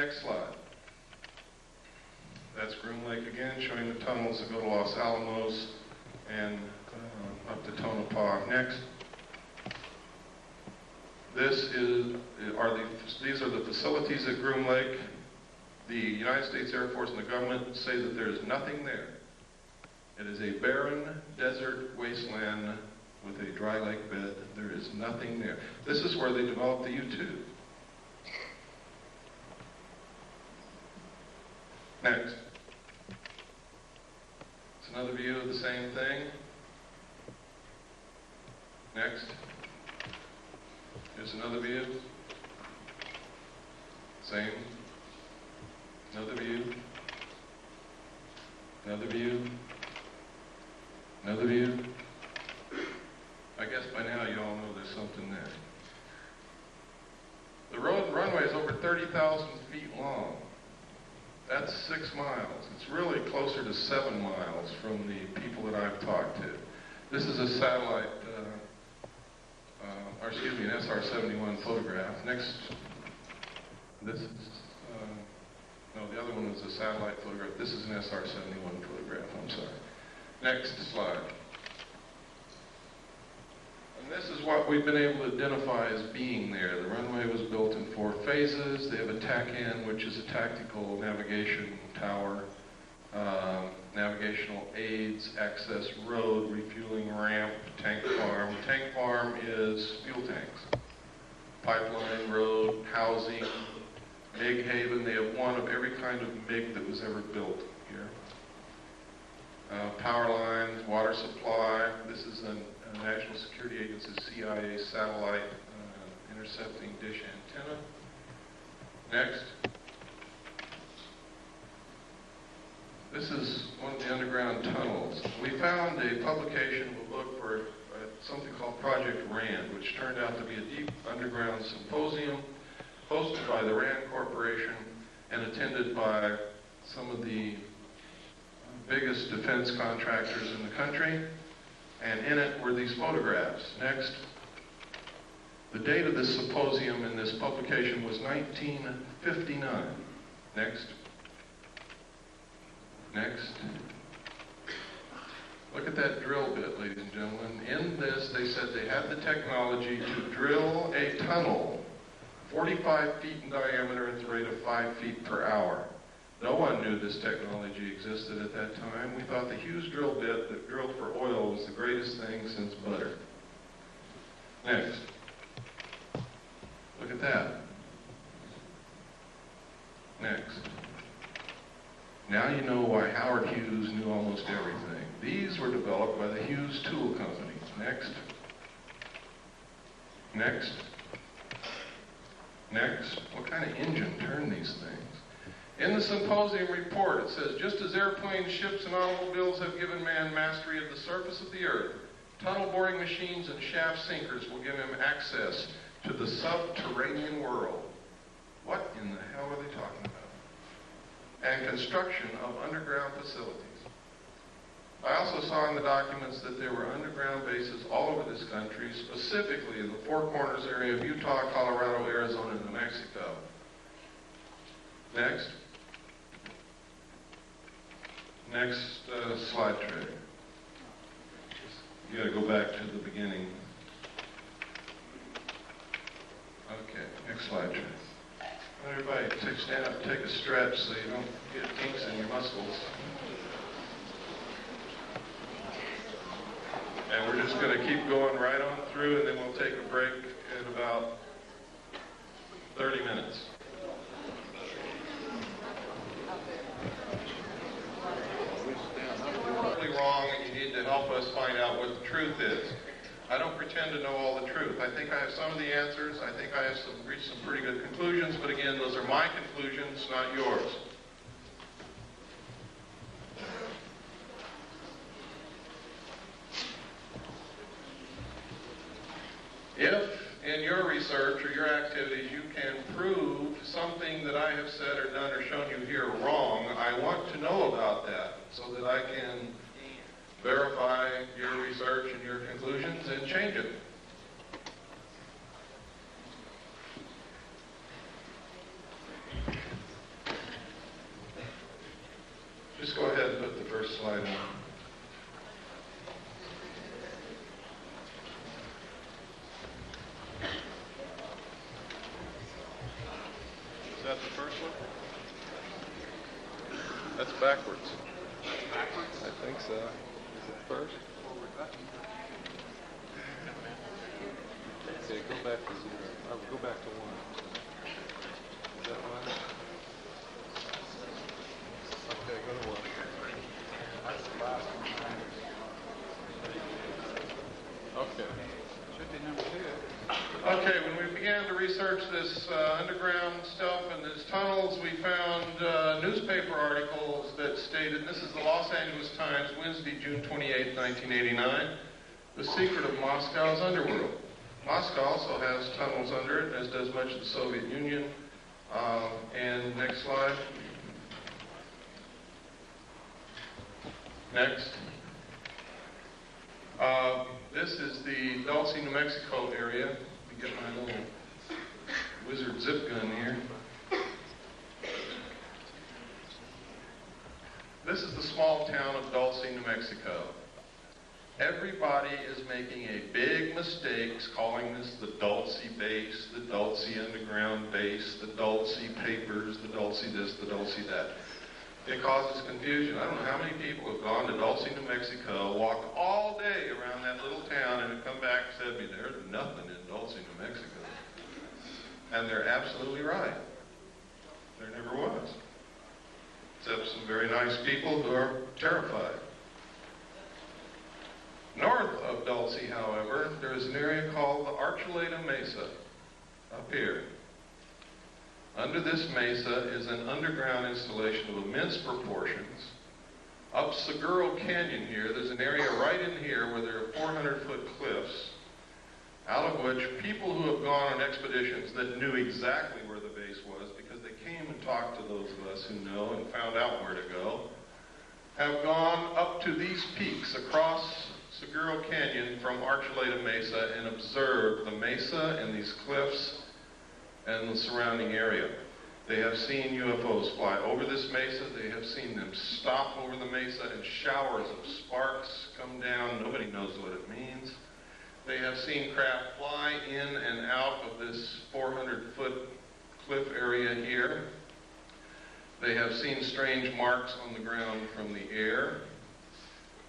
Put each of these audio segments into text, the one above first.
Next slide. That's Groom Lake again, showing the tunnels that go to Los Alamos and up to Tonopah. Next. These are the facilities at Groom Lake. The United States Air Force and the government say that there is nothing there. It is a barren desert wasteland with a dry lake bed. There is nothing there. This is where they developed the U-2. Next. It's another view of the same thing. Next. Here's another view. Same. Another view. Another view. Another view. I guess by now you all know there's something there. The runway is over 30,000 feet long. That's 6 miles. It's really closer to 7 miles from the people that I've talked to. This is a satellite, an SR-71 photograph. Next, this is, no, the other one was a satellite photograph. This is an SR-71 photograph, I'm sorry. Next slide. And this is what we've been able to identify as being there. The runway was built in 4 phases. They have a TACAN, which is a tactical navigation tower, navigational aids, access road, refueling ramp, tank farm. Tank farm is fuel tanks. Pipeline, road, housing, MiG haven. They have one of every kind of MiG that was ever built here. Power lines, water supply. This is a National Security Agency, CIA satellite intercepting dish antenna. Next. This is one of the underground tunnels. We found a publication of a book for something called Project RAND, which turned out to be a deep underground symposium hosted by the RAND Corporation and attended by some of the biggest defense contractors in the country. And in it were these photographs. Next. The date of this symposium in this publication was 1959. Next. Next. Look at that drill bit, ladies and gentlemen. In this, they said they had the technology to drill a tunnel 45 feet in diameter at the rate of 5 feet per hour. No one knew this technology existed at that time. We thought the Hughes drill bit that drilled for oil was the greatest thing since butter. Next. Look at that. Next. Now you know why Howard Hughes knew almost everything. These were developed by the Hughes Tool Company. Next. Next. Next. What kind of engine turned these things? In the symposium report, it says, just as airplanes, ships, and automobiles have given man mastery of the surface of the earth, tunnel boring machines and shaft sinkers will give him access to the subterranean world. What in the hell are they talking about? And construction of underground facilities. I also saw in the documents that there were underground bases all over this country, specifically in the Four Corners area of Utah, Colorado, Arizona, and New Mexico. Next. Next slide tray. You got to go back to the beginning. Okay, next slide tray. Everybody stand up, take a stretch so you don't get kinks in your muscles. And we're just going to keep going right on through, and then we'll take a break in about 30 minutes. Totally wrong, and you need to help us find out what the truth is. I don't pretend to know all the truth. I think I have some of the answers. I think I have reached some pretty good conclusions, but again, those are my conclusions, not yours. If in your research or your activities you can prove something that I have said or done or shown you here wrong, I want to know about that so that I can verify your research and your conclusions and change it. That's backwards. Backwards? I think so. Is it first? Okay, go back to 0. Oh, go back to 1. Is that 1? Okay, go to 1. That's the last one. Okay. Should be number 2. Okay, when we began to research this underground stuff and these tunnels, we found newspaper articles that stated, this is the Los Angeles Times, Wednesday, June 28, 1989, the secret of Moscow's underworld. Moscow also has tunnels under it, as does much of the Soviet Union. And next slide. Next. This is the Dulce, New Mexico area. Let me get my little wizard zip gun here. This is the small town of Dulce, New Mexico. Everybody is making a big mistake calling this the Dulce base, the Dulce underground base, the Dulce papers, the Dulce this, the Dulce that. It causes confusion. I don't know how many people have gone to Dulce, New Mexico, walked all day around that little town, and have come back and said to me, there's nothing in Dulce, New Mexico. And they're absolutely right. There never was. Except some very nice people who are terrified. North of Dulce, however, there is an area called the Archuleta Mesa, up here. Under this mesa is an underground installation of immense proportions. Up Seguro Canyon here, there's an area right in here where there are 400-foot cliffs, out of which people who have gone on expeditions that knew exactly where the base was, because they came and talked to those of us who know and found out where to go, have gone up to these peaks across Seguro Canyon from Archuleta Mesa and observed the mesa and these cliffs and the surrounding area. They have seen UFOs fly over this mesa. They have seen them stop over the mesa and showers of sparks come down. Nobody knows what it means. They have seen craft fly in and out of this 400-foot cliff area here. They have seen strange marks on the ground from the air.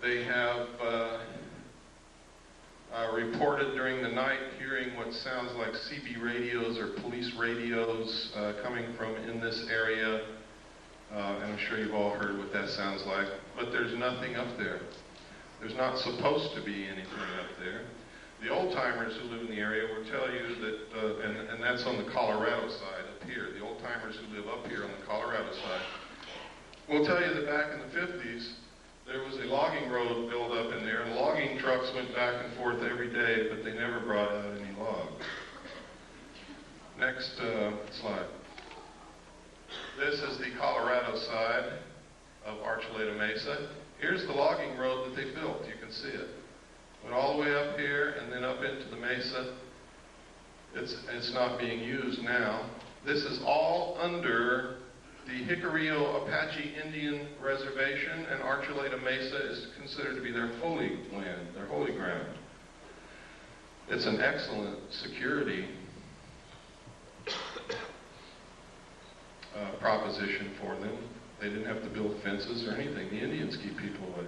They have reported during the night hearing what sounds like CB radios or police radios coming from in this area. And I'm sure you've all heard what that sounds like. But there's nothing up there. There's not supposed to be anything up there. The old-timers who live in the area will tell you that, and that's on the Colorado side up here, the old-timers who live up here on the Colorado side will tell you that back in the 50s, there was a logging road built up in there, and logging trucks went back and forth every day, but they never brought out any logs. Next slide. This is the Colorado side of Archuleta Mesa. Here's the logging road that they built. You can see it. Went all the way up here and then up into the mesa. It's not being used now. This is all under the Jicarilla Apache Indian Reservation, and Archuleta Mesa is considered to be their holy land, their holy ground. It's an excellent security proposition for them. They didn't have to build fences or anything. The Indians keep people away.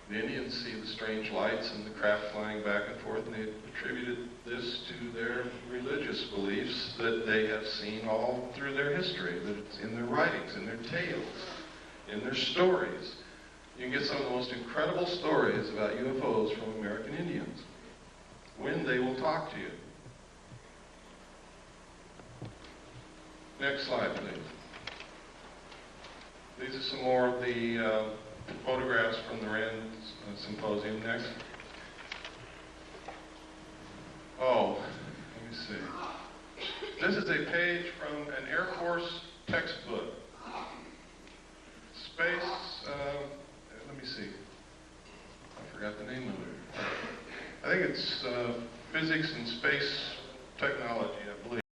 The Indians see the strange lights and the craft flying back and forth, and they attributed this to their religious beliefs that they have seen all through their history, that it's in their writings, in their tales, in their stories. You can get some of the most incredible stories about UFOs from American Indians, when they will talk to you. Next slide, please. These are some more of the photographs from the RAND symposium. Next. Oh, let me see. This is a page from an Air Force textbook. Space, let me see. I forgot the name of it. I think it's Physics and Space Technology, I believe.